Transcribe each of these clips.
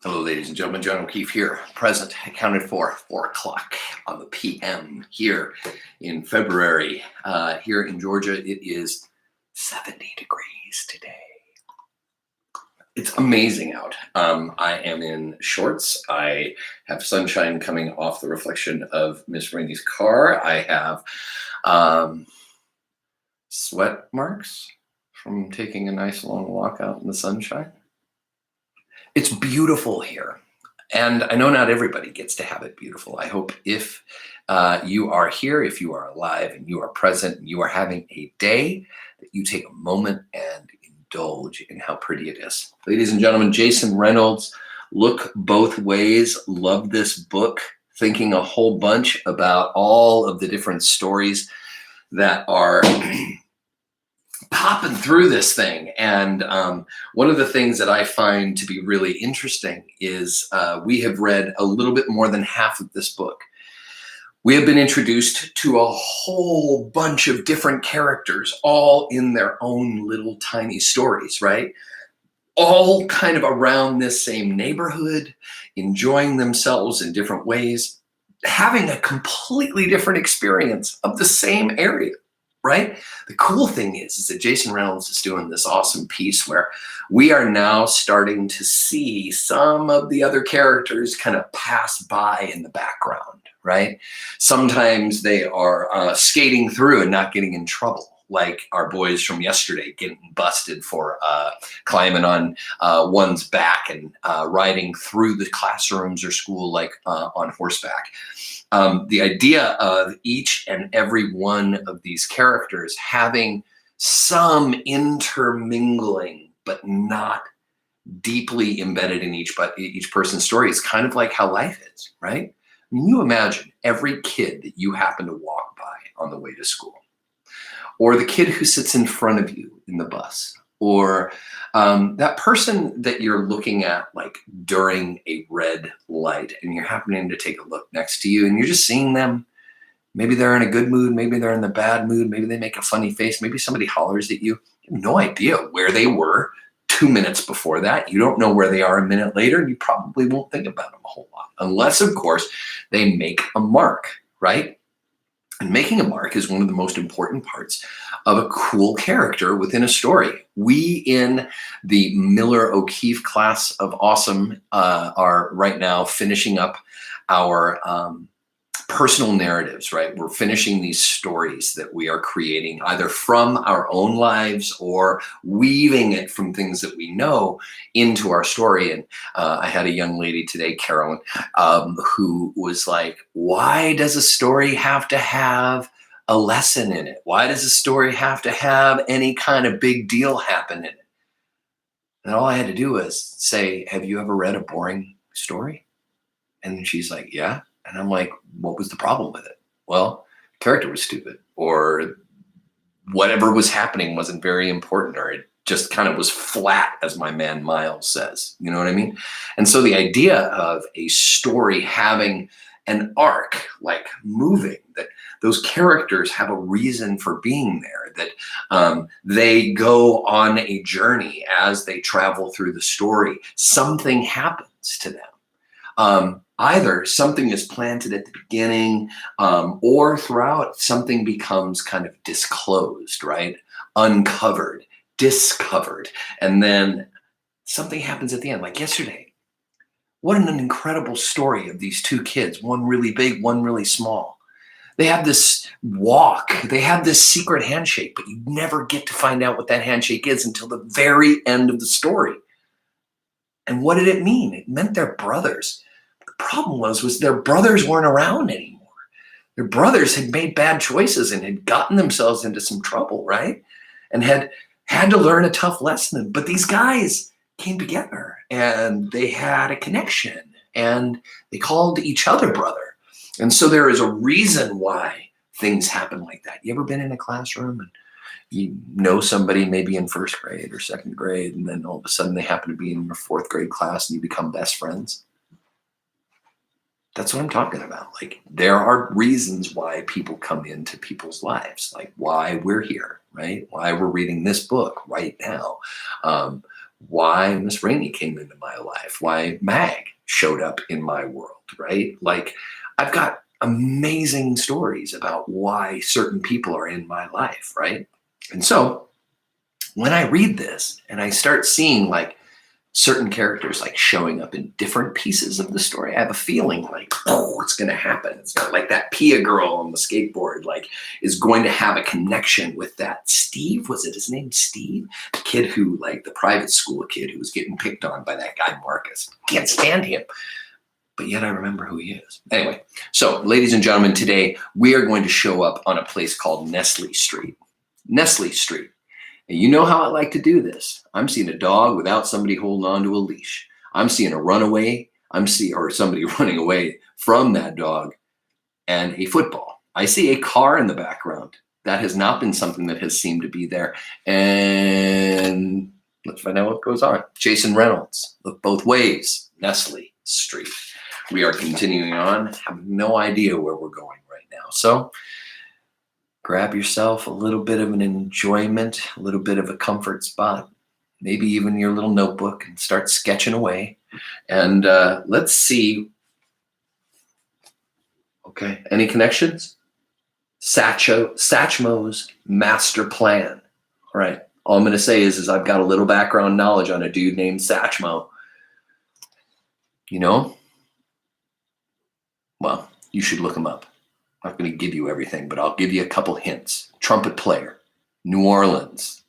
Hello, ladies and gentlemen. John O'Keefe here, present, accounted for 4 o'clock on the PM here in February. Here in Georgia, it is 70 degrees today. It's amazing out. I am in shorts. I have sunshine coming off the reflection of Miss Rainey's car. I have sweat marks from taking a nice long walk out in the sunshine. It's beautiful here. And I know not everybody gets to have it beautiful. I hope if you are here, if you are alive and you are present and you are having a day, that you take a moment and indulge in how pretty it is. Ladies and gentlemen, Jason Reynolds, Look Both Ways. Love this book. Thinking a whole bunch about all of the different stories that are popping through this thing. And one of the things that I find to be really interesting is we have read a little bit more than half of this book. We have been introduced to a whole bunch of different characters, all in their own little tiny stories, right? All kind of around this same neighborhood, enjoying themselves in different ways, having a completely different experience of the same area. Right? The cool thing is that Jason Reynolds is doing this awesome piece where we are now starting to see some of the other characters kind of pass by in the background, right? Sometimes they are skating through and not getting in trouble, like our boys from yesterday getting busted for climbing on one's back and riding through the classrooms or school like on horseback. The idea of each and every one of these characters having some intermingling, but not deeply embedded in each person's story is kind of like how life is, right? I mean, you imagine every kid that you happen to walk by on the way to school, or the kid who sits in front of you in the bus, or that person that you're looking at like during a red light and you're happening to take a look next to you and you're just seeing them. Maybe they're in a good mood, maybe they're in the bad mood, maybe they make a funny face, maybe somebody hollers at you. You have no idea where they were 2 minutes before that. You don't know where they are a minute later, and you probably won't think about them a whole lot, unless, of course, they make a mark, right? And making a mark is one of the most important parts of a cool character within a story. We in the Miller O'Keefe class of awesome are right now finishing up our personal narratives, right? We're finishing these stories that we are creating either from our own lives or weaving it from things that we know into our story. And I had a young lady today, Carolyn, who was like, why does a story have to have a lesson in it? Why does a story have to have any kind of big deal happen in it? And all I had to do was say, have you ever read a boring story? And she's like, yeah. And I'm like, what was the problem with it? Well, the character was stupid, or whatever was happening wasn't very important, or it just kind of was flat, as my man Miles says. You know what I mean? And so the idea of a story having an arc, like moving, that those characters have a reason for being there, that they go on a journey as they travel through the story. Something happens to them. Either something is planted at the beginning or throughout, something becomes kind of disclosed, right? Uncovered, discovered. And then something happens at the end, like yesterday. What an incredible story of these two kids, one really big, one really small. They have this walk, they have this secret handshake, but you never get to find out what that handshake is until the very end of the story. And what did it mean? It meant they're brothers. The problem was their brothers weren't around anymore. Their brothers had made bad choices and had gotten themselves into some trouble, right? And had to learn a tough lesson. But these guys came together and they had a connection and they called each other brother. And so there is a reason why things happen like that. You ever been in a classroom and you know somebody maybe in first grade or second grade, and then all of a sudden they happen to be in your fourth grade class and you become best friends? That's what I'm talking about. Like, there are reasons why people come into people's lives, like why we're here, right? Why we're reading this book right now. why Miss Rainey came into my life, why Mag showed up in my world, right? Like, I've got amazing stories about why certain people are in my life, right? And so when I read this and I start seeing like certain characters like showing up in different pieces of the story, I have a feeling like, oh, it's going to happen. It's got like that Pia girl on the skateboard, like, is going to have a connection with that Steve. Was it his name, Steve? The kid who, like, the private school kid who was getting picked on by that guy, Marcus. Can't stand him, but yet I remember who he is. Anyway, so ladies and gentlemen, today we are going to show up on a place called Nestle Street. Nestle Street. And you know how I like to do this. I'm seeing a dog without somebody holding on to a leash. I'm seeing a runaway. Or somebody running away from that dog, and a football. I see a car in the background. That has not been something that has seemed to be there. And let's find out what goes on. Jason Reynolds, Look Both Ways, Nestle Street. We are continuing on. Have no idea where we're going right now. So grab yourself a little bit of an enjoyment, a little bit of a comfort spot, maybe even your little notebook, and start sketching away. And let's see. Okay, any connections? Satchmo's master plan. All right, all I'm going to say is I've got a little background knowledge on a dude named Satchmo. You know? Well, you should look him up. I'm not going to give you everything, but I'll give you a couple hints. Trumpet player, New Orleans,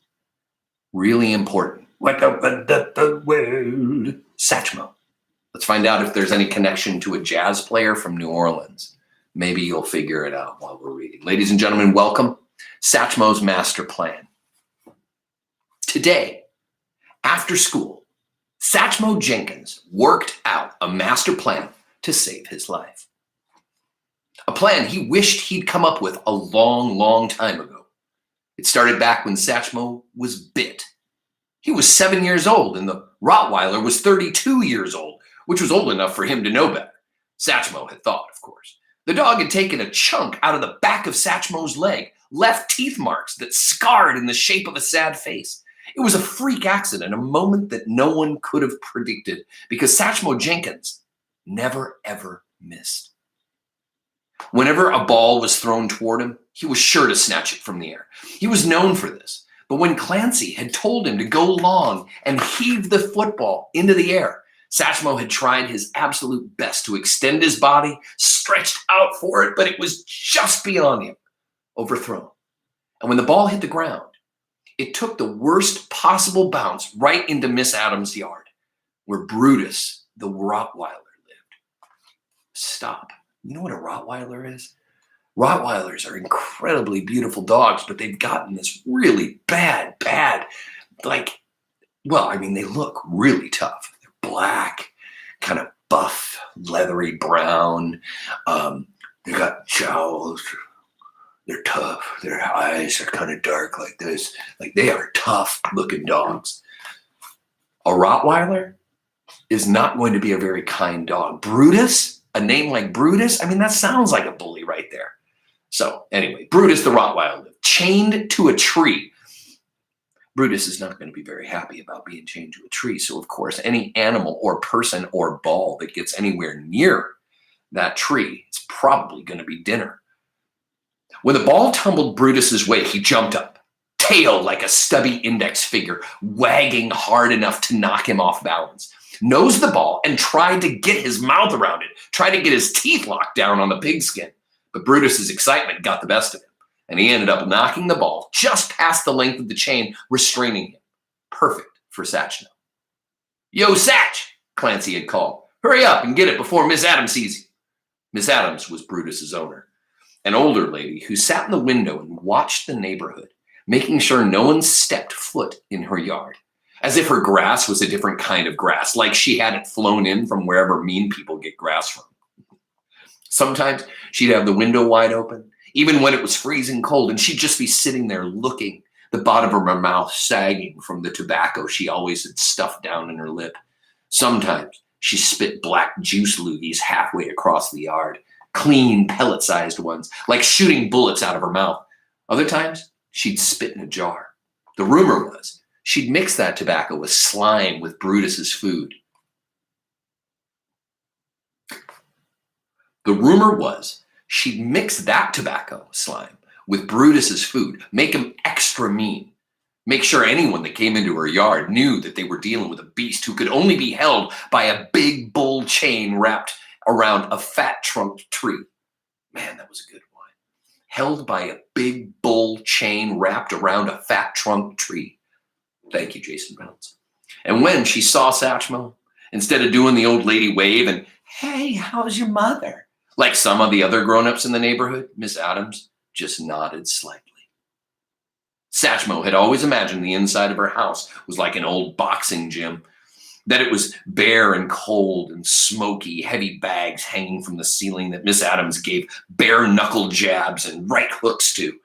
really important. Wake up the world. Satchmo. Let's find out if there's any connection to a jazz player from New Orleans. Maybe you'll figure it out while we're reading. Ladies and gentlemen, welcome. Satchmo's master plan. Today, after school, Satchmo Jenkins worked out a master plan to save his life. A plan he wished he'd come up with a long, long time ago. It started back when Satchmo was bit. He was 7 years old and the Rottweiler was 32 years old, which was old enough for him to know better. Satchmo had thought, of course. The dog had taken a chunk out of the back of Satchmo's leg, left teeth marks that scarred in the shape of a sad face. It was a freak accident, a moment that no one could have predicted, because Satchmo Jenkins never, ever missed. Whenever a ball was thrown toward him, he was sure to snatch it from the air. He was known for this. But when Clancy had told him to go long and heave the football into the air, Satchmo had tried his absolute best to extend his body, stretched out for it, but it was just beyond him, overthrown. And when the ball hit the ground, it took the worst possible bounce right into Miss Adams' yard, where Brutus, the Rottweiler, lived. Stop. You know what a Rottweiler is? Rottweilers are incredibly beautiful dogs, but they've gotten this really bad, they look really tough. They're black, kind of buff, leathery brown. They got jowls. They're tough. Their eyes are kind of dark like this. Like, they are tough looking dogs. A Rottweiler is not going to be a very kind dog. Brutus, a name like Brutus, that sounds like a bully right there. So anyway, Brutus the Rottweiler, chained to a tree. Brutus is not going to be very happy about being chained to a tree. So of course, any animal or person or ball that gets anywhere near that tree is probably going to be dinner. When the ball tumbled Brutus's way, he jumped up, tail like a stubby index finger, wagging hard enough to knock him off balance. Nosed the ball and tried to get his mouth around it, tried to get his teeth locked down on the pigskin. But Brutus's excitement got the best of him, and he ended up knocking the ball just past the length of the chain, restraining him. Perfect for Satchmo. "Yo, Satch," Clancy had called. "Hurry up and get it before Miss Adams sees you." Miss Adams was Brutus's owner, an older lady who sat in the window and watched the neighborhood, making sure no one stepped foot in her yard, as if her grass was a different kind of grass, like she had it flown in from wherever mean people get grass from. Sometimes she'd have the window wide open, even when it was freezing cold, and she'd just be sitting there looking, the bottom of her mouth sagging from the tobacco she always had stuffed down in her lip. Sometimes she spit black juice loogies halfway across the yard, clean, pellet-sized ones, like shooting bullets out of her mouth. Other times, she'd spit in a jar. The rumor was she'd mix that tobacco with slime with Brutus's food. The rumor was she'd mix that tobacco slime with Brutus's food, make him extra mean, make sure anyone that came into her yard knew that they were dealing with a beast who could only be held by a big bull chain wrapped around a fat trunked tree. Man, that was a good one. Held by a big bull chain wrapped around a fat trunk tree. Thank you, Jason Reynolds. And when she saw Satchmo, instead of doing the old lady wave and, "Hey, how's your mother?" like some of the other grown-ups in the neighborhood, Miss Adams just nodded slightly. Satchmo had always imagined the inside of her house was like an old boxing gym, that it was bare and cold and smoky, heavy bags hanging from the ceiling that Miss Adams gave bare-knuckle jabs and right hooks to.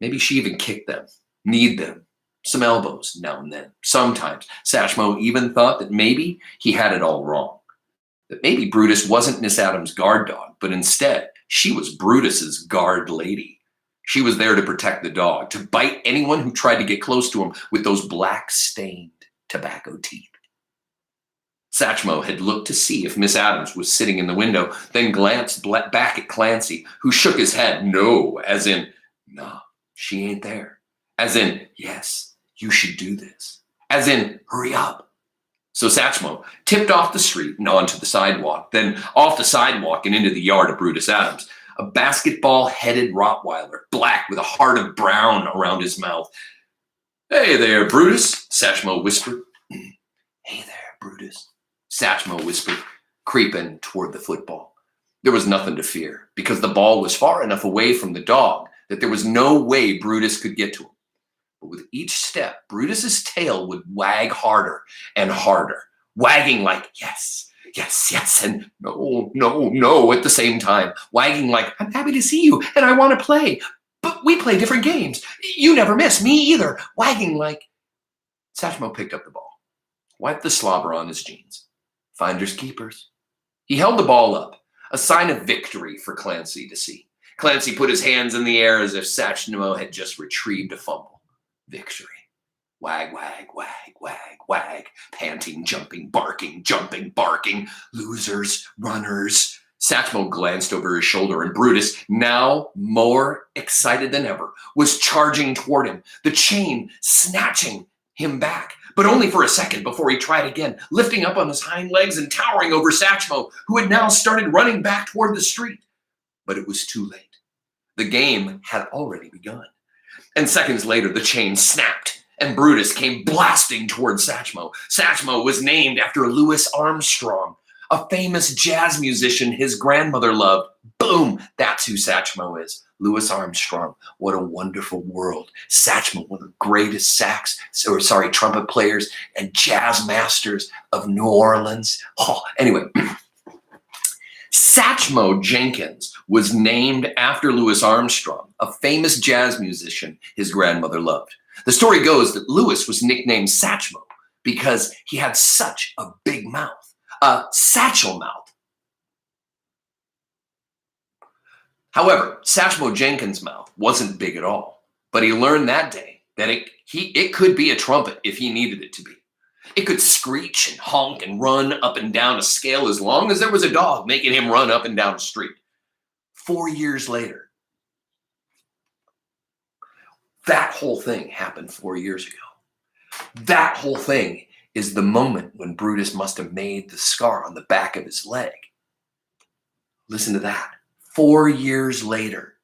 Maybe she even kicked them, kneed them, some elbows now and then. Sometimes Satchmo even thought that maybe he had it all wrong, that maybe Brutus wasn't Miss Adams' guard dog, but instead she was Brutus's guard lady. She was there to protect the dog, to bite anyone who tried to get close to him with those black-stained tobacco teeth. Satchmo had looked to see if Miss Adams was sitting in the window, then glanced back at Clancy, who shook his head no, as in, no, she ain't there. As in, yes, you should do this. As in, hurry up. So Satchmo tipped off the street and onto the sidewalk, then off the sidewalk and into the yard of Brutus Adams, a basketball-headed Rottweiler, black with a heart of brown around his mouth. "Hey there, Brutus," Satchmo whispered. "Hey there, Brutus," Satchmo whispered, creeping toward the football. There was nothing to fear, because the ball was far enough away from the dog that there was no way Brutus could get to him. But with each step, Brutus's tail would wag harder and harder, wagging like yes, yes, yes, and no, no, no at the same time, wagging like, "I'm happy to see you, and I want to play, but we play different games. You never miss, me either," wagging like... Satchmo picked up the ball, wiped the slobber on his jeans. Finders keepers. He held the ball up, a sign of victory for Clancy to see. Clancy put his hands in the air as if Satchmo had just retrieved a fumble. Victory. Wag, wag, wag, wag, wag. Panting, jumping, barking. Losers, runners. Satchmo glanced over his shoulder, and Brutus, now more excited than ever, was charging toward him, the chain snatching him back, but only for a second before he tried again, lifting up on his hind legs and towering over Satchmo, who had now started running back toward the street. But it was too late. The game had already begun. And seconds later, the chain snapped, and Brutus came blasting toward Satchmo. Satchmo was named after Louis Armstrong, a famous jazz musician his grandmother loved. Boom! That's who Satchmo is. Louis Armstrong. What a wonderful world. Satchmo, one of the greatest trumpet players and jazz masters of New Orleans. Oh, anyway, Satchmo Jenkins was named after Louis Armstrong, a famous jazz musician his grandmother loved. The story goes that Louis was nicknamed Satchmo because he had such a big mouth, a satchel mouth. However, Satchmo Jenkins' mouth wasn't big at all, but he learned that day that it could be a trumpet if he needed it to be. It could screech and honk and run up and down a scale as long as there was a dog making him run up and down a street. 4 years later, that whole thing happened 4 years ago. That whole thing is the moment when Brutus must have made the scar on the back of his leg. Listen to that. 4 years later.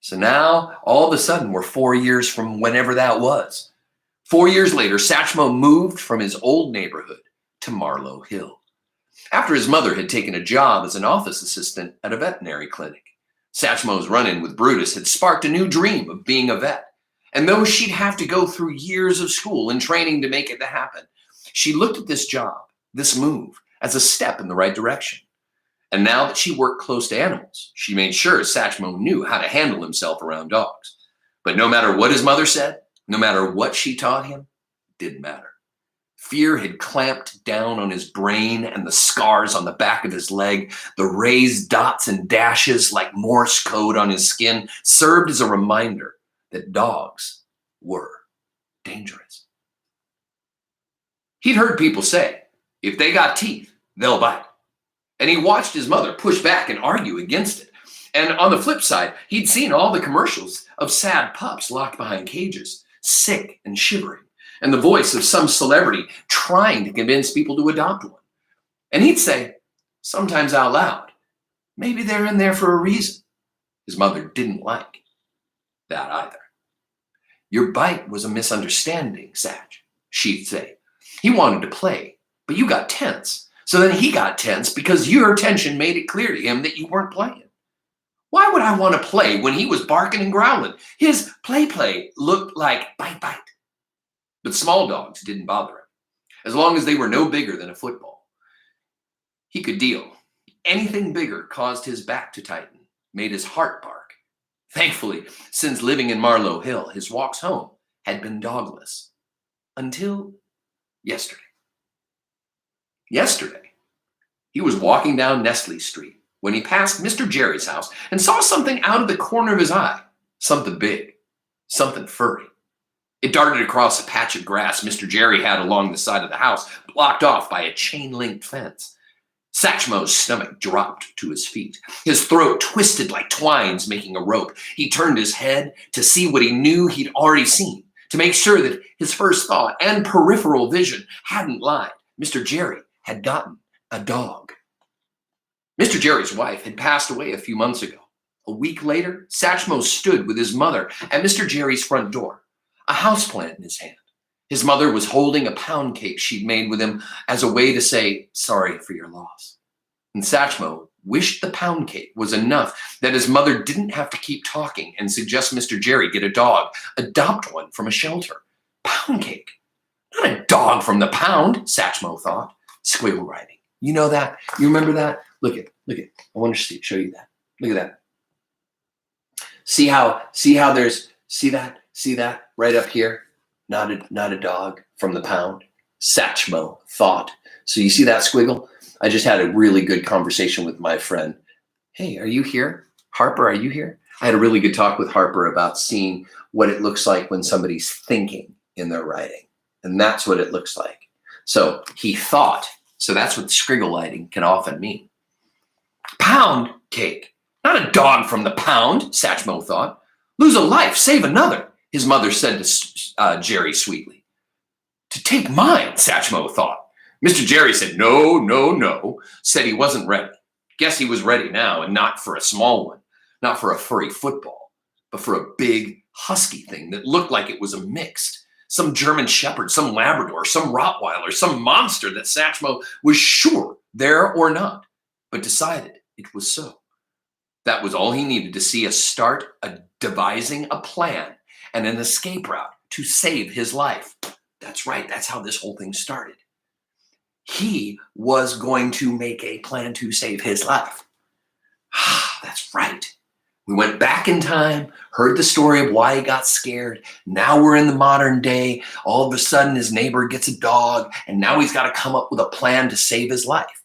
So now, all of a sudden, we're 4 years from whenever that was. 4 years later, Satchmo moved from his old neighborhood to Marlow Hill, after his mother had taken a job as an office assistant at a veterinary clinic. Satchmo's run-in with Brutus had sparked a new dream of being a vet. And though she'd have to go through years of school and training to make it happen, she looked at this job, this move, as a step in the right direction. And now that she worked close to animals, she made sure Satchmo knew how to handle himself around dogs. But no matter what his mother said, no matter what she taught him, it didn't matter. Fear had clamped down on his brain, and the scars on the back of his leg, the raised dots and dashes like Morse code on his skin, served as a reminder that dogs were dangerous. He'd heard people say, if they got teeth, they'll bite. And he watched his mother push back and argue against it. And on the flip side, he'd seen all the commercials of sad pups locked behind cages, sick and shivering, and the voice of some celebrity trying to convince people to adopt one. And he'd say, sometimes out loud, maybe they're in there for a reason. His mother didn't like that either. Your bite was a misunderstanding, Satch, she'd say. He wanted to play, but you got tense. So then he got tense because your tension made it clear to him that you weren't playing. Why would I want to play when he was barking and growling? His play looked like bite. But small dogs didn't bother him, as long as they were no bigger than a football. He could deal. Anything bigger caused his back to tighten, made his heart bark. Thankfully, since living in Marlow Hill, his walks home had been dogless. Until yesterday. Yesterday, he was walking down Nestle Street when he passed Mr. Jerry's house and saw something out of the corner of his eye. Something big, something furry. It darted across a patch of grass Mr. Jerry had along the side of the house, blocked off by a chain-linked fence. Satchmo's stomach dropped to his feet. His throat twisted like twines making a rope. He turned his head to see what he knew he'd already seen, to make sure that his first thought and peripheral vision hadn't lied. Mr. Jerry had gotten a dog. Mr. Jerry's wife had passed away a few months ago. A week later, Satchmo stood with his mother at Mr. Jerry's front door, a houseplant in his hand. His mother was holding a pound cake she'd made with him as a way to say, sorry for your loss. And Satchmo wished the pound cake was enough that his mother didn't have to keep talking and suggest Mr. Jerry get a dog, adopt one from a shelter. Pound cake. Not a dog from the pound, Satchmo thought. Squiggle writing. You know that? You remember that? Look at. I want to show you that. Look at that. See how there's, see that right up here? Not a dog from the pound. Satchmo thought. So you see that squiggle? I just had a really good conversation with my friend. Hey, are you here? Harper, are you here? I had a really good talk with Harper about seeing what it looks like when somebody's thinking in their writing. And that's what it looks like. So he thought. So that's what squiggle lighting can often mean. Pound cake. Not a dog from the pound, Satchmo thought. Lose a life, save another, his mother said to Jerry sweetly. To take mine, Satchmo thought. Mr. Jerry said, no, said he wasn't ready. Guess he was ready now, and not for a small one, not for a furry football, but for a big husky thing that looked like it was a mixed. Some German Shepherd, some Labrador, some Rottweiler, some monster that Satchmo was sure there or not, but decided it was so. That was all he needed to see us start devising a plan and an escape route to save his life. That's right. That's how this whole thing started. He was going to make a plan to save his life. That's right. We went back in time, heard the story of why he got scared. Now we're in the modern day. All of a sudden, his neighbor gets a dog, and now he's got to come up with a plan to save his life.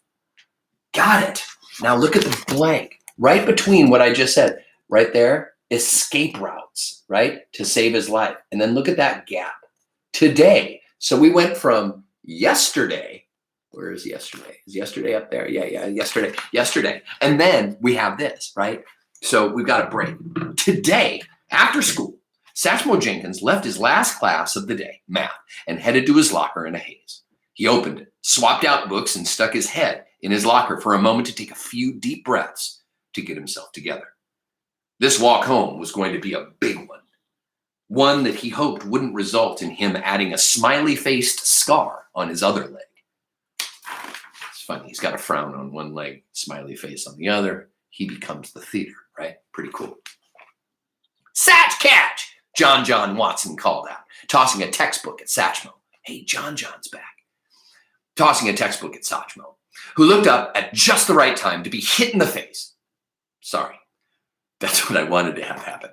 Got it. Now look at the blank right between what I just said. Right there, escape routes, right, to save his life. And then look at that gap. Today. So we went from yesterday. Where is yesterday? Is yesterday up there? Yeah, yesterday. And then we have this, right? So we've got a break. Today, after school, Satchmo Jenkins left his last class of the day, math, and headed to his locker in a haze. He opened it, swapped out books, and stuck his head in his locker for a moment to take a few deep breaths to get himself together. This walk home was going to be a big one that he hoped wouldn't result in him adding a smiley-faced scar on his other leg. It's funny, he's got a frown on one leg, smiley face on the other. He becomes the theater, right? Pretty cool. Satch catch, John Watson called out, tossing a textbook at Satchmo. Hey, John's back. Tossing a textbook at Satchmo, who looked up at just the right time to be hit in the face. Sorry, that's what I wanted to have happen.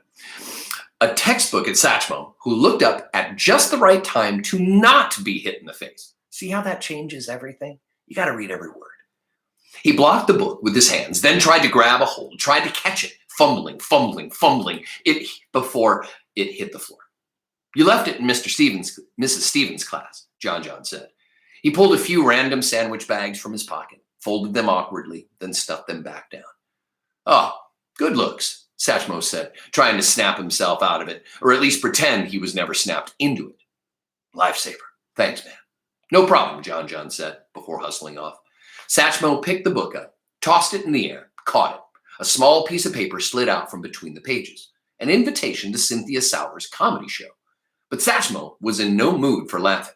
A textbook at Satchmo, who looked up at just the right time to not be hit in the face. See how that changes everything? You got to read every word. He blocked the book with his hands, then tried to grab a hold, tried to catch it, fumbling it before it hit the floor. You left it in Mrs. Stevens' class, John said. He pulled a few random sandwich bags from his pocket, folded them awkwardly, then stuffed them back down. "Oh, good looks," Satchmo said, trying to snap himself out of it, or at least pretend he was never snapped into it. "Lifesaver. Thanks, man." "No problem," John said, before hustling off. Satchmo picked the book up, tossed it in the air, caught it. A small piece of paper slid out from between the pages. An invitation to Cynthia Sauer's comedy show. But Satchmo was in no mood for laughing.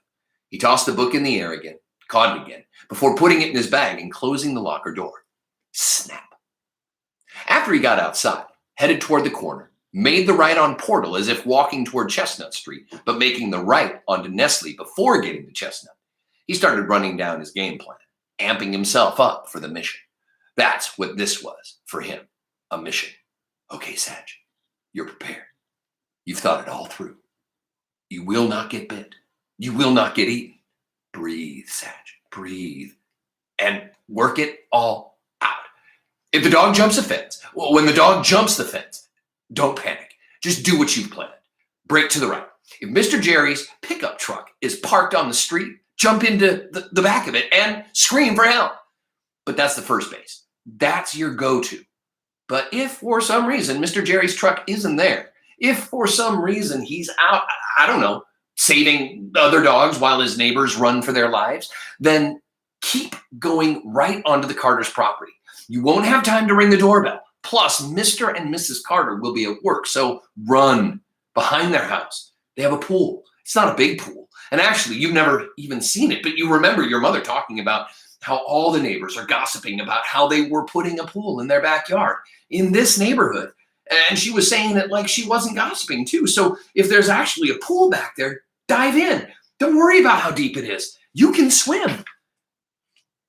He tossed the book in the air again, caught it again, before putting it in his bag and closing the locker door. Snap. After he got outside, headed toward the corner, made the right on Portal as if walking toward Chestnut Street, but making the right onto Nestle before getting to Chestnut, he started running down his game plan, amping himself up for the mission. That's what this was for him, a mission. Okay, Satch, you're prepared. You've thought it all through. You will not get bit. You will not get eaten. Breathe, Satch, breathe, and work it all out. If the dog jumps a fence, well, when the dog jumps the fence, don't panic. Just do what you've planned. Break to the right. If Mr. Jerry's pickup truck is parked on the street, jump into the back of it and scream for help. But that's the first base. That's your go-to. But if for some reason Mr. Jerry's truck isn't there, if for some reason he's out, I don't know, saving other dogs while his neighbors run for their lives, then keep going right onto the Carter's property. You won't have time to ring the doorbell. Plus, Mr. and Mrs. Carter will be at work, so run behind their house. They have a pool. It's not a big pool. And actually, you've never even seen it, but you remember your mother talking about how all the neighbors are gossiping about how they were putting a pool in their backyard in this neighborhood. And she was saying it like she wasn't gossiping too. So if there's actually a pool back there, dive in. Don't worry about how deep it is. You can swim.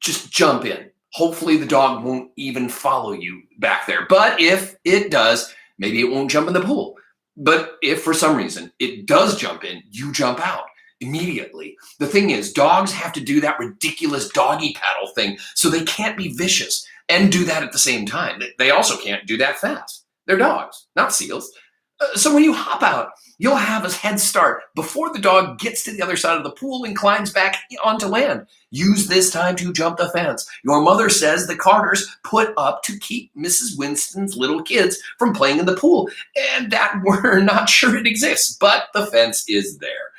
Just jump in. Hopefully the dog won't even follow you back there. But if it does, maybe it won't jump in the pool. But if for some reason it does jump in, you jump out immediately. The thing is, dogs have to do that ridiculous doggy paddle thing, so they can't be vicious and do that at the same time. They also can't do that fast. They're dogs, not seals. So when you hop out, you'll have a head start before the dog gets to the other side of the pool and climbs back onto land. Use this time to jump the fence. Your mother says the Carters put up to keep Mrs. Winston's little kids from playing in the pool, and that we're not sure it exists, but the fence is there.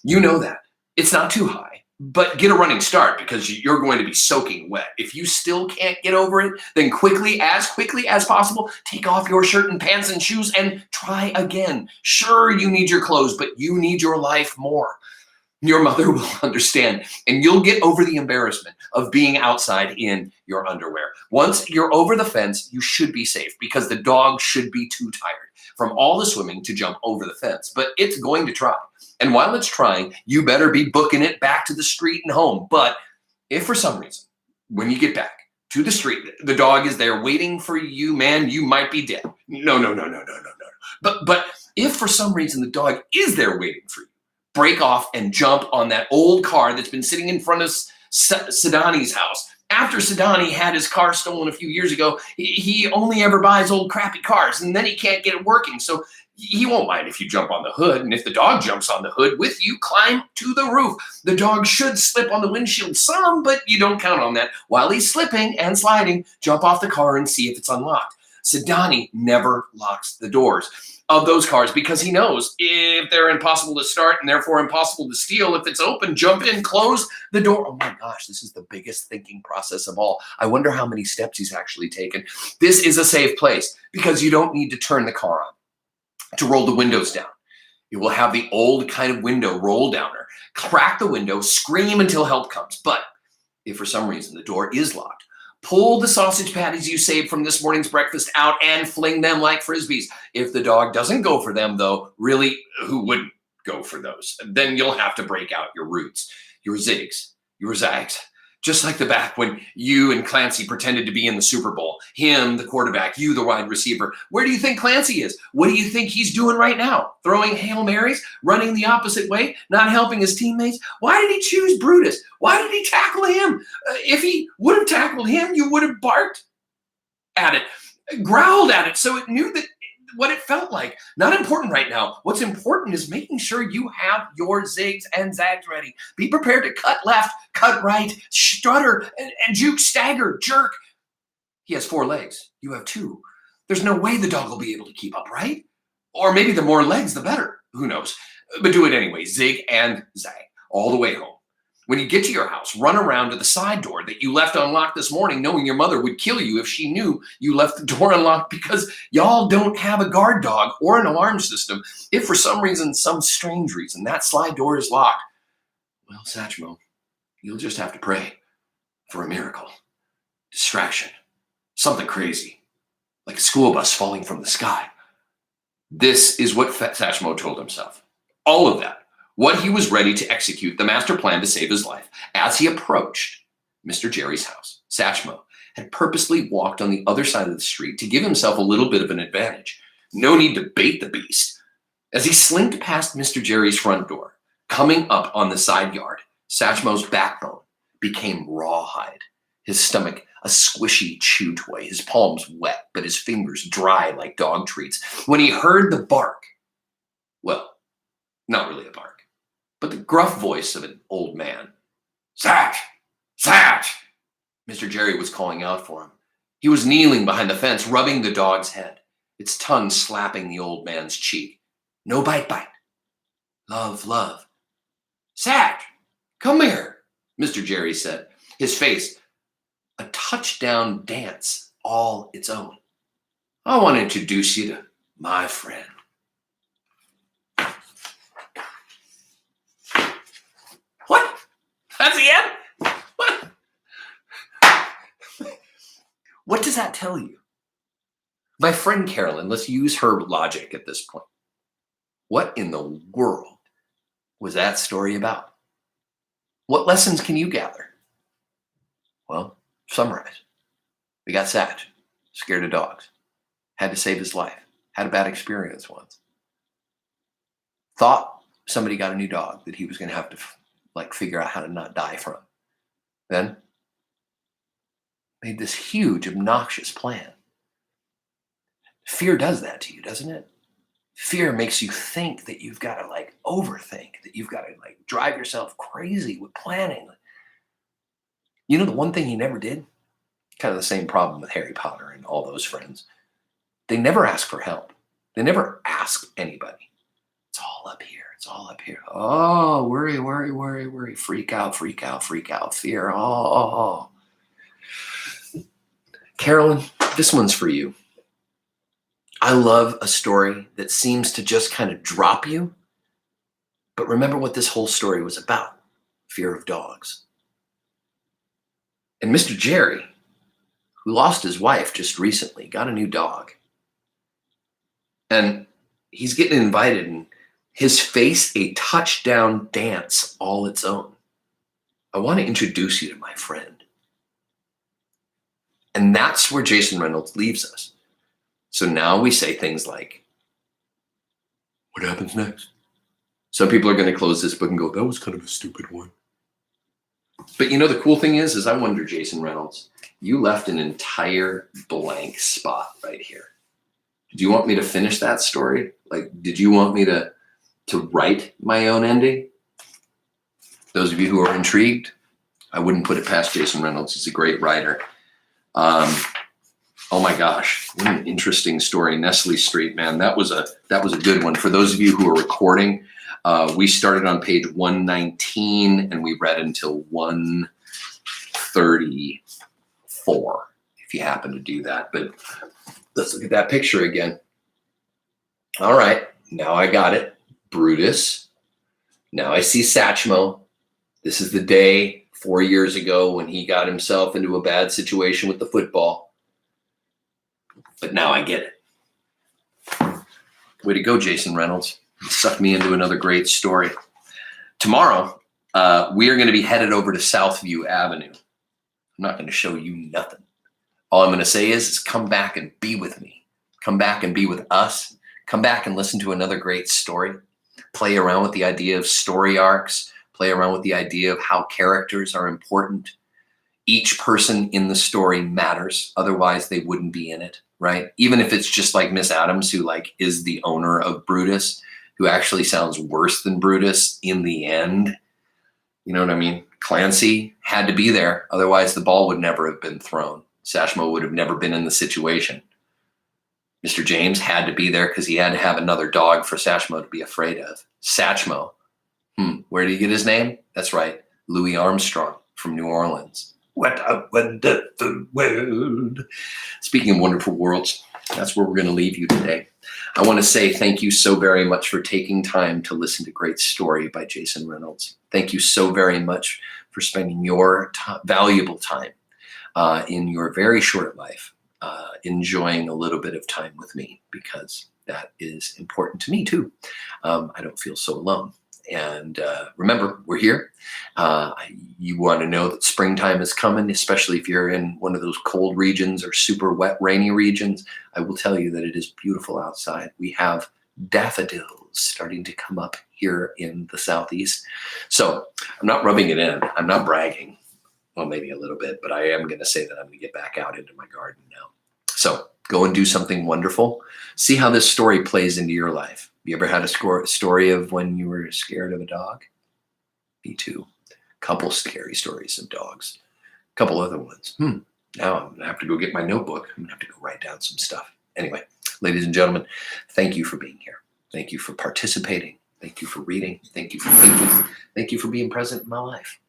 You know that. It's not too high, but get a running start because you're going to be soaking wet. If you still can't get over it, then quickly as possible, take off your shirt and pants and shoes and try again. Sure, you need your clothes, but you need your life more. Your mother will understand, and you'll get over the embarrassment of being outside in your underwear. Once you're over the fence, you should be safe because the dog should be too tired from all the swimming to jump over the fence, but it's going to try. And while it's trying, you better be booking it back to the street and home. But if for some reason, when you get back to the street, the dog is there waiting for you, man, you might be dead. No. But if for some reason the dog is there waiting for you, break off and jump on that old car that's been sitting in front of Sidani's house. After Sidani had his car stolen a few years ago, he only ever buys old crappy cars, and then he can't get it working. So he won't mind if you jump on the hood, and if the dog jumps on the hood with you, climb to the roof. The dog should slip on the windshield some, but you don't count on that. While he's slipping and sliding, jump off the car and see if it's unlocked. Sidani never locks the doors of those cars because he knows if they're impossible to start and therefore impossible to steal, if it's open, jump in, close the door. Oh my gosh, this is the biggest thinking process of all. I wonder how many steps he's actually taken. This is a safe place because you don't need to turn the car on to roll the windows down. You will have the old kind of window roll downer. Crack the window, scream until help comes. But if for some reason the door is locked, pull the sausage patties you saved from this morning's breakfast out and fling them like Frisbees. If the dog doesn't go for them, though, really, who wouldn't go for those? Then you'll have to break out your roots, your zigs, your zags. Just like the back when you and Clancy pretended to be in the Super Bowl. Him, the quarterback, you, the wide receiver. Where do you think Clancy is? What do you think he's doing right now? Throwing Hail Marys? Running the opposite way? Not helping his teammates? Why did he choose Brutus? Why did he tackle him? If he would have tackled him, you would have barked at it, growled at it, so it knew that what it felt like. Not important right now. What's important is making sure you have your zigs and zags ready. Be prepared to cut left, cut right, stutter, and juke, stagger, jerk. He has 4 legs. You have 2. There's no way the dog will be able to keep up, right? Or maybe the more legs, the better. Who knows? But do it anyway. Zig and zag all the way home. When you get to your house, run around to the side door that you left unlocked this morning, knowing your mother would kill you if she knew you left the door unlocked because y'all don't have a guard dog or an alarm system. If for some reason, some strange reason, that slide door is locked, well, Satchmo, you'll just have to pray for a miracle. Distraction. Something crazy. Like a school bus falling from the sky. This is what Satchmo told himself. All of that. What he was ready to execute the master plan to save his life. As he approached Mr. Jerry's house, Satchmo had purposely walked on the other side of the street to give himself a little bit of an advantage. No need to bait the beast. As he slinked past Mr. Jerry's front door, coming up on the side yard, Satchmo's backbone became rawhide. His stomach a squishy chew toy, his palms wet, but his fingers dry like dog treats. When he heard the bark, well, not really a bark, but the gruff voice of an old man. Satch! Satch! Mr. Jerry was calling out for him. He was kneeling behind the fence, rubbing the dog's head, its tongue slapping the old man's cheek. No bite, bite. Love, love. Satch! Come here, Mr. Jerry said, his face a touchdown dance all its own. I want to introduce you to my friend. What? That's the end? What? What does that tell you? My friend Carolyn, let's use her logic at this point. What in the world was that story about? What lessons can you gather? Well, summarize. We got Satch, scared of dogs, had to save his life, had a bad experience once. Thought somebody got a new dog that he was going to have to figure out how to not die from. Then made this huge, obnoxious plan. Fear does that to you, doesn't it? Fear makes you think that you've got to overthink, that you've got to drive yourself crazy with planning. You know the one thing he never did? Kind of the same problem with Harry Potter and all those friends. They never ask for help. They never ask anybody. It's all up here. It's all up here. Oh, worry, worry, worry, worry. Freak out, freak out, freak out. Fear. Oh. Carolyn, this one's for you. I love a story that seems to just kind of drop you. But remember what this whole story was about. Fear of dogs. And Mr. Jerry, who lost his wife just recently, got a new dog. And he's getting invited, and his face a touchdown dance all its own. I want to introduce you to my friend. And that's where Jason Reynolds leaves us. So now we say things like, what happens next? Some people are going to close this book and go, that was kind of a stupid one. But you know, the cool thing is I wonder, Jason Reynolds, you left an entire blank spot right here. Did you want me to finish that story? Did you want me to write my own ending? Those of you who are intrigued, I wouldn't put it past Jason Reynolds. He's a great writer. Oh my gosh, what an interesting story. Nestle Street, man, that was a good one. For those of you who are recording, we started on page 119 and we read until 134, if you happen to do that. But let's look at that picture again. All right, now I got it. Brutus. Now I see Satchmo. This is the day 4 years ago when he got himself into a bad situation with the football. But now I get it. Way to go, Jason Reynolds. You sucked me into another great story. Tomorrow, we are going to be headed over to Southview Avenue. I'm not going to show you nothing. All I'm going to say is come back and be with me. Come back and be with us. Come back and listen to another great story. Play around with the idea of story arcs. Play around with the idea of how characters are important. Each person in the story matters. Otherwise, they wouldn't be in it. right? Even if it's just like Miss Adams, who like is the owner of Brutus, who actually sounds worse than Brutus in the end. You know what I mean? Clancy had to be there. Otherwise, the ball would never have been thrown. Satchmo would have never been in the situation. Mr. James had to be there because he had to have another dog for Satchmo to be afraid of. Satchmo. Where did he get his name? That's right. Louis Armstrong from New Orleans. What a wonderful world. Speaking of wonderful worlds, that's where we're going to leave you today. I want to say thank you so very much for taking time to listen to Great Story by Jason Reynolds. Thank you so very much for spending your valuable time in your very short life enjoying a little bit of time with me, because that is important to me too. I don't feel so alone. And remember, we're here. You want to know that springtime is coming, especially if you're in one of those cold regions or super wet, rainy regions. I will tell you that it is beautiful outside. We have daffodils starting to come up here in the Southeast. So I'm not rubbing it in. I'm not bragging. Well, maybe a little bit, but I am going to say that I'm going to get back out into my garden now. So go and do something wonderful. See how this story plays into your life. You ever had a story of when you were scared of a dog? Me too. Couple scary stories of dogs. Couple other ones. Now I'm going to have to go get my notebook. I'm going to have to go write down some stuff. Anyway, ladies and gentlemen, thank you for being here. Thank you for participating. Thank you for reading. Thank you for thinking. Thank you for being present in my life.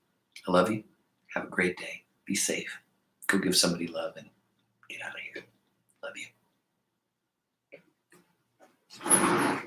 I love you. Have a great day. Be safe. Go give somebody love and get out of here. Love you.